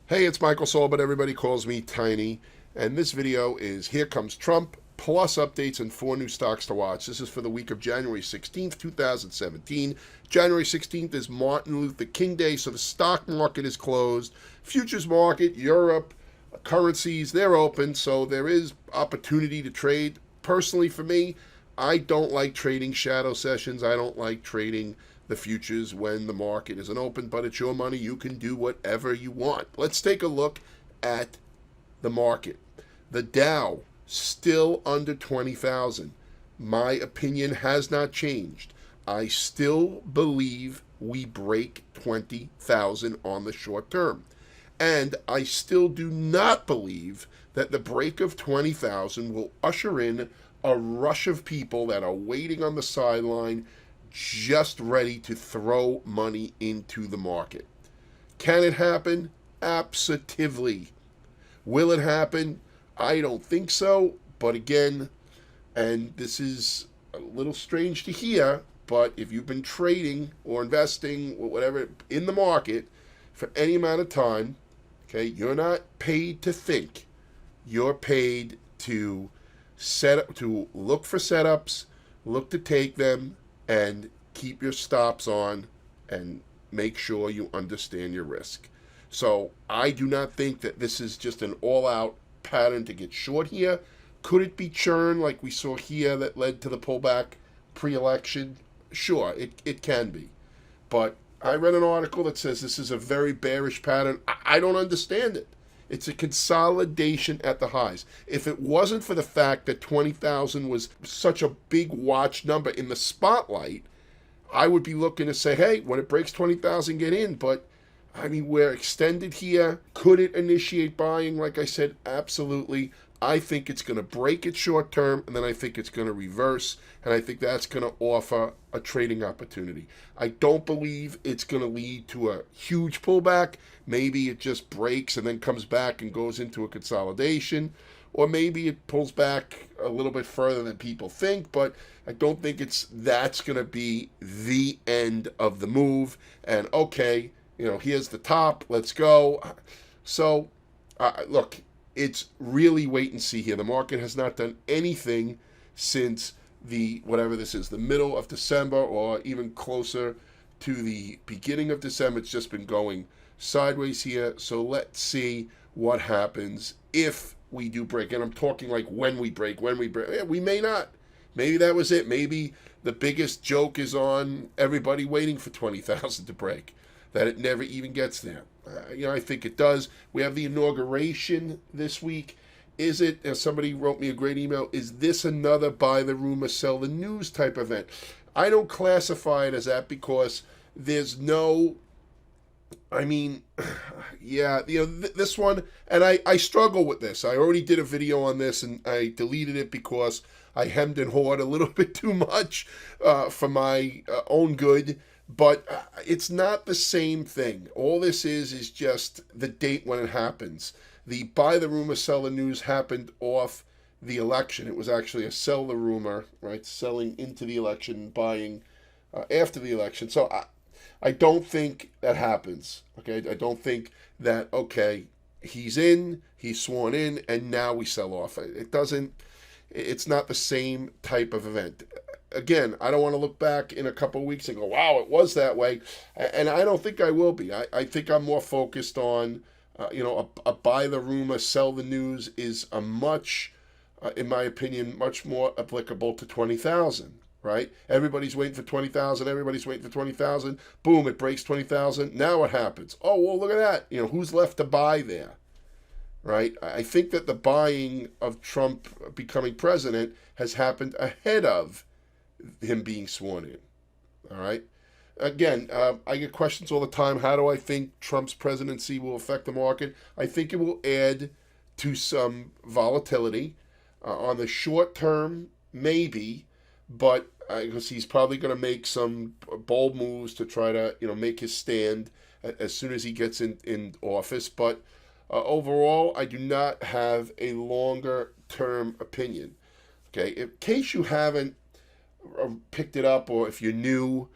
Hey, it's Michael Saul, but everybody calls me Tiny. And this video is Here Comes Trump, plus updates and four new stocks to watch. This is for the week of January 16th, 2017. January 16th is Martin Luther King Day, so the stock market is closed. Futures market, Europe, currencies, they're open, so there is opportunity to trade. Personally, for me, I don't like trading shadow sessions. I don't like trading the futures when the market isn't open, but it's your money. You can do whatever you want. Let's take a look at the market. The Dow still under 20,000. My opinion has not changed. I still believe we break 20,000 on the short term. And I still do not believe that the break of 20,000 will usher in a rush of people that are waiting on the sideline just ready to throw money into the market. Can it happen? Absolutely. Will it happen? I don't think so. But again, and this is a little strange to hear, but if you've been trading or investing or whatever in the market for any amount of time, okay, you're not paid to think. You're paid to to look for setups, look to take them, and keep your stops on and make sure you understand your risk. So I do not think that this is just an all-out pattern to get short here. Could it be churn like we saw here that led to the pullback pre-election? Sure, it can be. But I read an article that says this is a very bearish pattern. I don't understand it. It's a consolidation at the highs. If it wasn't for the fact that 20,000 was such a big watch number in the spotlight, I would be looking to say, hey, when it breaks 20,000, get in. But, I mean, we're extended here. Could it initiate buying? Like I said, absolutely. I think it's going to break it short term, and then I think it's going to reverse, and I think that's going to offer a trading opportunity. I don't believe it's going to lead to a huge pullback. Maybe it just breaks and then comes back and goes into a consolidation, or maybe it pulls back a little bit further than people think, but I don't think that's going to be the end of the move. And okay, here's the top, let's go. So, look, it's really wait and see here. The market has not done anything since whatever this is, the middle of December, or even closer to the beginning of December. It's just been going sideways here. So let's see what happens if we do break. And I'm talking like when we break. Yeah, we may not. Maybe that was it. Maybe the biggest joke is on everybody waiting for 20,000 to break, that it never even gets there. I think it does. We have the inauguration this week. Is it, as somebody wrote me a great email, is this another buy the rumor, sell the news type event? I don't classify it as that because there's no, yeah, this one, and I struggle with this. I already did a video on this, and I deleted it because I hemmed and hawed a little bit too much for my own good. But it's not the same thing. All this is just the date when it happens. The buy the rumor, sell the news happened off the election. It was actually a sell the rumor, right? Selling into the election, buying after the election. So I don't think that happens. Okay, I don't think that, okay, he's sworn in, and now we sell off. It doesn't. It's not the same type of event. Again, I don't want to look back in a couple of weeks and go, wow, it was that way. And I don't think I will be. I think I'm more focused on, a buy the rumor, sell the news is a much, in my opinion, much more applicable to 20,000, right? Everybody's waiting for 20,000. Everybody's waiting for 20,000. Boom, it breaks 20,000. Now what happens? Oh, well, look at that. Who's left to buy there? Right? I think that the buying of Trump becoming president has happened ahead of him being sworn in. All right. Again, I get questions all the time. How do I think Trump's presidency will affect the market? I think it will add to some volatility. On the short term, maybe, but because he's probably going to make some bold moves to try to, make his stand as soon as he gets in office. But overall, I do not have a longer term opinion. Okay, in case you haven't picked it up, or if you're new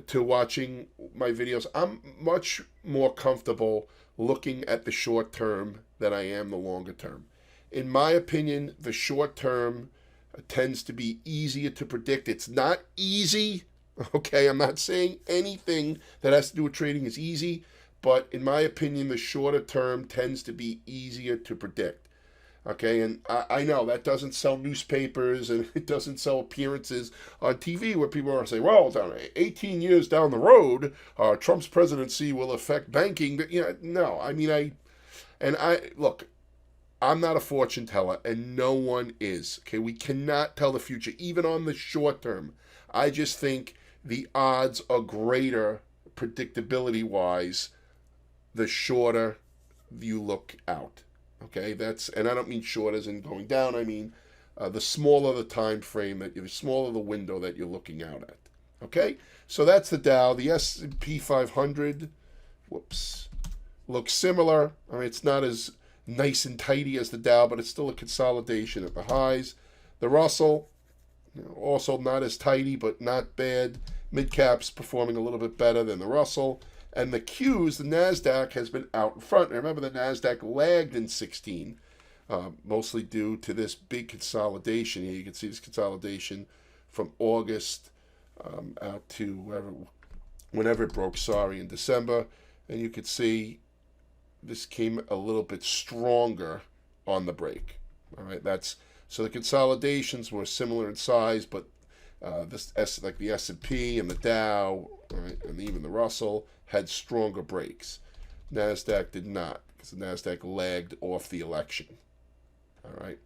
to watching my videos, I'm much more comfortable looking at the short term than I am the longer term. In my opinion, the short term tends to be easier to predict. It's not easy, okay? I'm not saying anything that has to do with trading is easy, but in my opinion, the shorter term tends to be easier to predict. Okay, and I know that doesn't sell newspapers and it doesn't sell appearances on TV where people are saying, well, 18 years down the road, Trump's presidency will affect banking. But, no, look, I'm not a fortune teller and no one is. Okay, we cannot tell the future, even on the short term. I just think the odds are greater, predictability wise, the shorter you look out. Okay, and I don't mean short as in going down. I mean the smaller the time frame the smaller the window that you're looking out at. Okay, so that's the Dow. The S&P 500, looks similar. I mean, it's not as nice and tidy as the Dow, but it's still a consolidation at the highs. The Russell, also not as tidy, but not bad. Mid caps performing a little bit better than the Russell. And the Qs, the NASDAQ, has been out in front. And remember, the NASDAQ lagged in 16, mostly due to this big consolidation here. You can see this consolidation from August out to whenever it broke, in December. And you could see this came a little bit stronger on the break. All right, so the consolidations were similar in size, but like the S&P and the Dow, right, and even the Russell had stronger breaks. NASDAQ did not, because the NASDAQ lagged off the election. All right.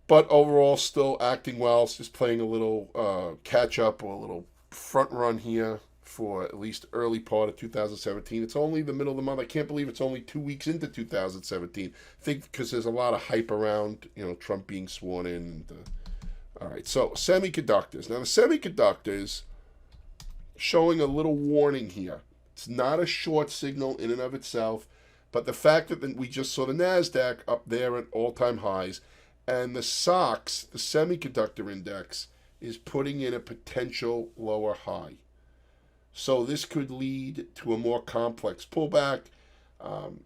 But overall, still acting well. It's just playing a little catch-up or a little front run here for at least early part of 2017. It's only the middle of the month. I can't believe it's only 2 weeks into 2017. I think because there's a lot of hype around, Trump being sworn in. And, all right, so semiconductors. Now, the semiconductors showing a little warning here. It's not a short signal in and of itself, but the fact that we just saw the NASDAQ up there at all-time highs, and the SOX, the semiconductor index, is putting in a potential lower high. So this could lead to a more complex pullback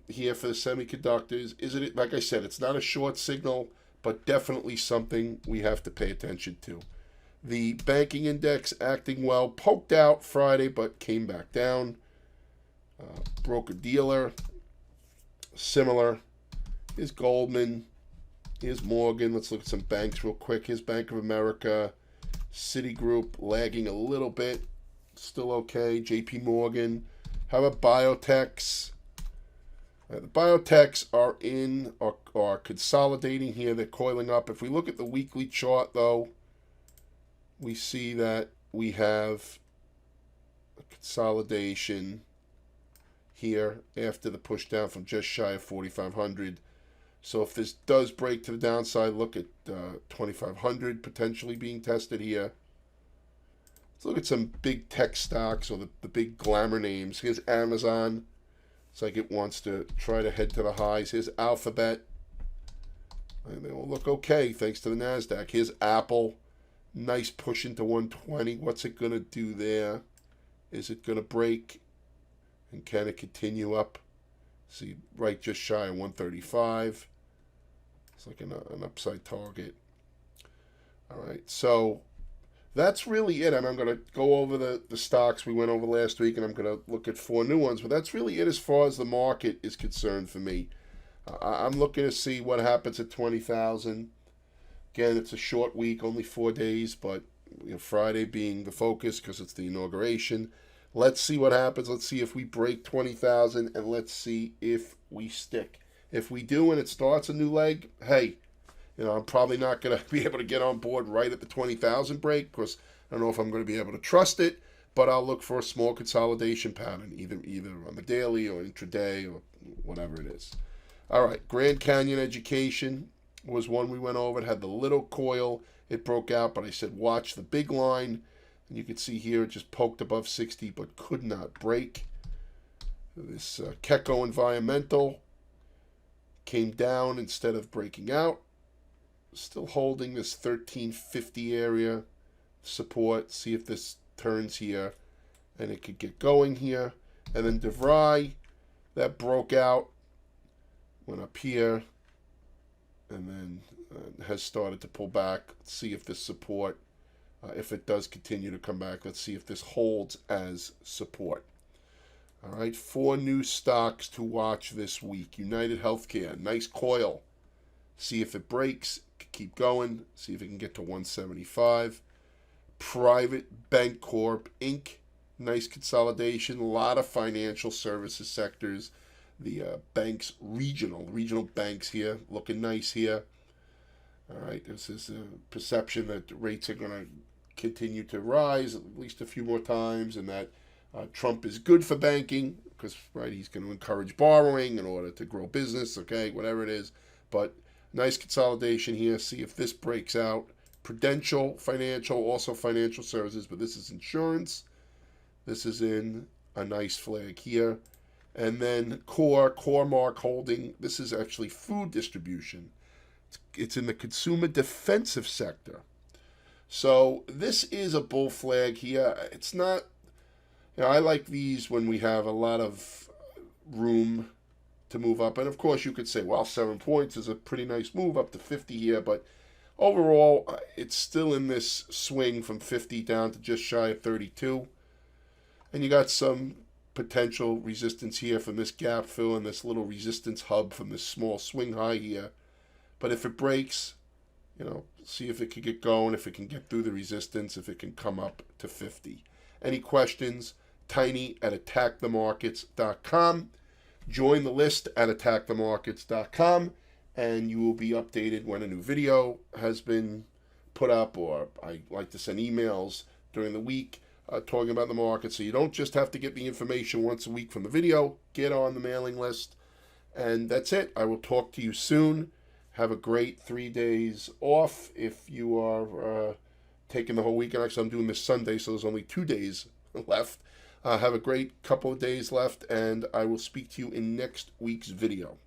here for the semiconductors. Isn't it? Like I said, it's not a short signal, but definitely something we have to pay attention to. The banking index acting well, poked out Friday, but came back down. Broker-dealer, similar. Here's Goldman. Here's Morgan. Let's look at some banks real quick. Here's Bank of America. Citigroup lagging a little bit. Still okay. JP Morgan. How about biotechs? The biotechs are consolidating here. They're coiling up. If we look at the weekly chart, though, we see that we have a consolidation here after the push down from just shy of 4,500. So if this does break to the downside, look at 2,500 potentially being tested here. Let's look at some big tech stocks or the big glamour names. Here's Amazon. It's like it wants to try to head to the highs. Here's Alphabet. And they all look okay thanks to the NASDAQ. Here's Apple. Nice push into 120. What's it going to do there? Is it going to break? And can it continue up? See, right just shy of 135. It's like an upside target. All right, so that's really it. And I'm going to go over the stocks we went over last week, and I'm going to look at 4 new ones. But that's really it as far as the market is concerned for me. I'm looking to see what happens at 20,000. Again, it's a short week, only 4 days, but Friday being the focus because it's the inauguration. Let's see what happens. Let's see if we break 20,000, and let's see if we stick. If we do and it starts a new leg, hey, I'm probably not going to be able to get on board right at the 20,000 break because I don't know if I'm going to be able to trust it, but I'll look for a small consolidation pattern, either on the daily or intraday or whatever it is. All right, Grand Canyon Education was one we went over. It had the little coil. It broke out, but I said watch the big line. And you can see here it just poked above 60 but could not break. This Keko Environmental came down instead of breaking out. Still holding this 1350 area support. See if this turns here and it could get going here. And then DeVry, that broke out, went up here, and then has started to pull back. Let's see if this support, if it does continue to come back, let's see if this holds as support. All right, 4 new stocks to watch this week. United Healthcare, nice coil. See if it breaks, keep going, see if it can get to 175. Private Bank Corp Inc., nice consolidation, a lot of financial services sectors. The banks, regional banks here, looking nice here. All right, this is a perception that rates are going to continue to rise at least a few more times, and that Trump is good for banking because, right, he's going to encourage borrowing in order to grow business, okay, whatever it is. But nice consolidation here. See if this breaks out. Prudential Financial, also financial services, but this is insurance. This is in a nice flag here. And then Core-Mark Holding. This is actually food distribution. It's in the consumer defensive sector. So this is a bull flag here. It's not, I like these when we have a lot of room to move up. And of course you could say, well, 7 points is a pretty nice move up to 50 here, but overall it's still in this swing from 50 down to just shy of 32. And you got some potential resistance here from this gap fill and this little resistance hub from this small swing high here. But if it breaks, see if it can get going, if it can get through the resistance, if it can come up to 50. Any questions? Tiny@attackthemarkets.com. Join the list at attackthemarkets.com, and you will be updated when a new video has been put up, or I like to send emails during the week talking about the market. So you don't just have to get the information once a week from the video. Get on the mailing list. And that's it. I will talk to you soon. Have a great 3 days off if you are taking the whole weekend. Actually, I'm doing this Sunday, so there's only 2 days left. Have a great couple of days left, and I will speak to you in next week's video.